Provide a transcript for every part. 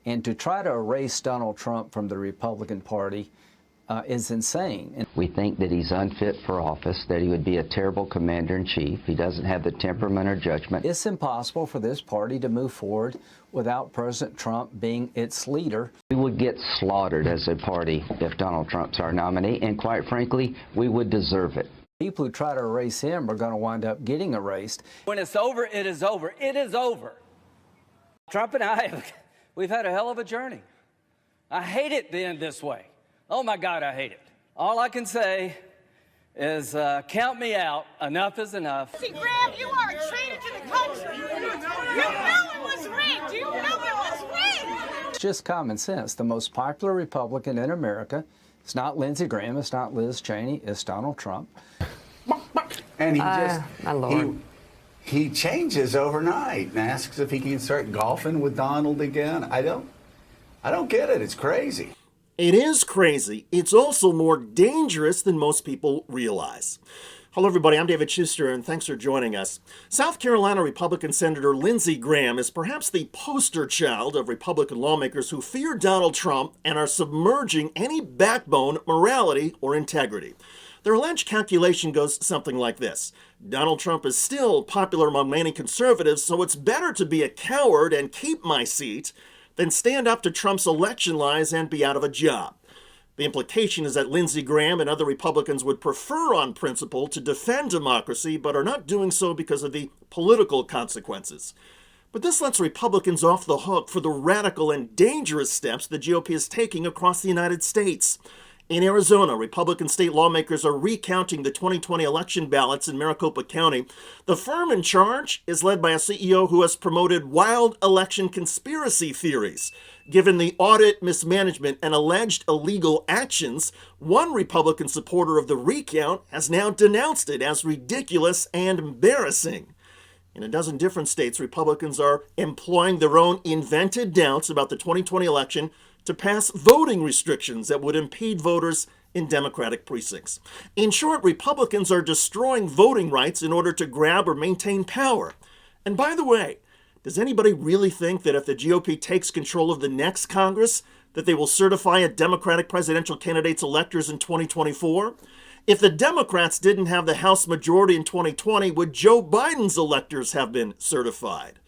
And to try to erase Donald Trump from the Republican Party is insane. We think that he's unfit for office, that he would be a terrible commander-in-chief. He doesn't have the temperament or judgment. It's impossible for this party to move forward without President Trump being its leader. We would get slaughtered as a party if Donald Trump's our nominee, and quite frankly, we would deserve it. People who try to erase him are going to wind up getting erased. When it's over, it is over. It is over. Trump and I, we've had a hell of a journey. I hate it to end this way. Oh, my God, I hate it. All I can say is count me out. Enough is enough. Lindsey Graham, you are a traitor to the country. You know it was rigged. You know it was rigged. It's just common sense. The most popular Republican in America, it's not Lindsey Graham, it's not Liz Cheney, it's Donald Trump. And he just, my Lord. He changes overnight and asks if he can start golfing with Donald again. I don't get it. It's crazy. It is crazy. It's also more dangerous than most people realize. Hello, everybody. I'm David Shuster, and thanks for joining us. South Carolina Republican Senator Lindsey Graham is perhaps the poster child of Republican lawmakers who fear Donald Trump and are submerging any backbone, morality, or integrity. Their alleged calculation goes something like this. Donald Trump is still popular among many conservatives, so it's better to be a coward and keep my seat than stand up to Trump's election lies and be out of a job. The implication is that Lindsey Graham and other Republicans would prefer on principle to defend democracy, but are not doing so because of the political consequences. But this lets Republicans off the hook for the radical and dangerous steps the GOP is taking across the United States. In Arizona, Republican state lawmakers are recounting the 2020 election ballots in Maricopa County. The firm in charge is led by a CEO who has promoted wild election conspiracy theories. Given the audit, mismanagement, and alleged illegal actions, one Republican supporter of the recount has now denounced it as ridiculous and embarrassing. In a dozen different states, Republicans are employing their own invented doubts about the 2020 election to pass voting restrictions that would impede voters in Democratic precincts. In short, Republicans are destroying voting rights in order to grab or maintain power. And by the way, does anybody really think that if the GOP takes control of the next Congress, that they will certify a Democratic presidential candidate's electors in 2024? If the Democrats didn't have the House majority in 2020, would Joe Biden's electors have been certified?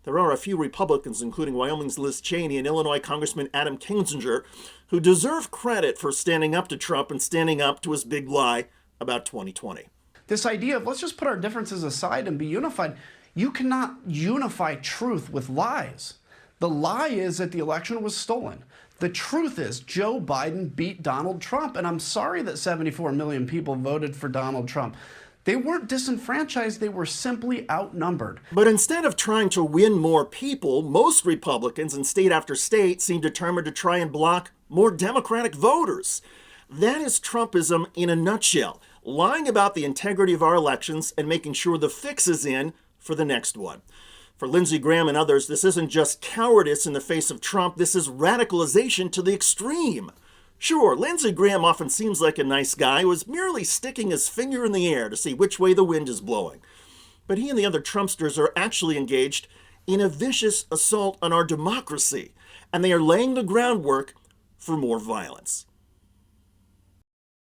There are a few Republicans, including Wyoming's Liz Cheney and Illinois Congressman Adam Kinzinger, who deserve credit for standing up to Trump and standing up to his big lie about 2020. This idea of let's just put our differences aside and be unified, you cannot unify truth with lies. The lie is that the election was stolen. The truth is Joe Biden beat Donald Trump, and I'm sorry that 74 million people voted for Donald Trump. They weren't disenfranchised, they were simply outnumbered. But instead of trying to win more people, most Republicans in state after state seem determined to try and block more Democratic voters. That is Trumpism in a nutshell, lying about the integrity of our elections and making sure the fix is in for the next one. For Lindsey Graham and others, this isn't just cowardice in the face of Trump, this is radicalization to the extreme. Sure, Lindsey Graham often seems like a nice guy who is merely sticking his finger in the air to see which way the wind is blowing. But he and the other Trumpsters are actually engaged in a vicious assault on our democracy, and they are laying the groundwork for more violence.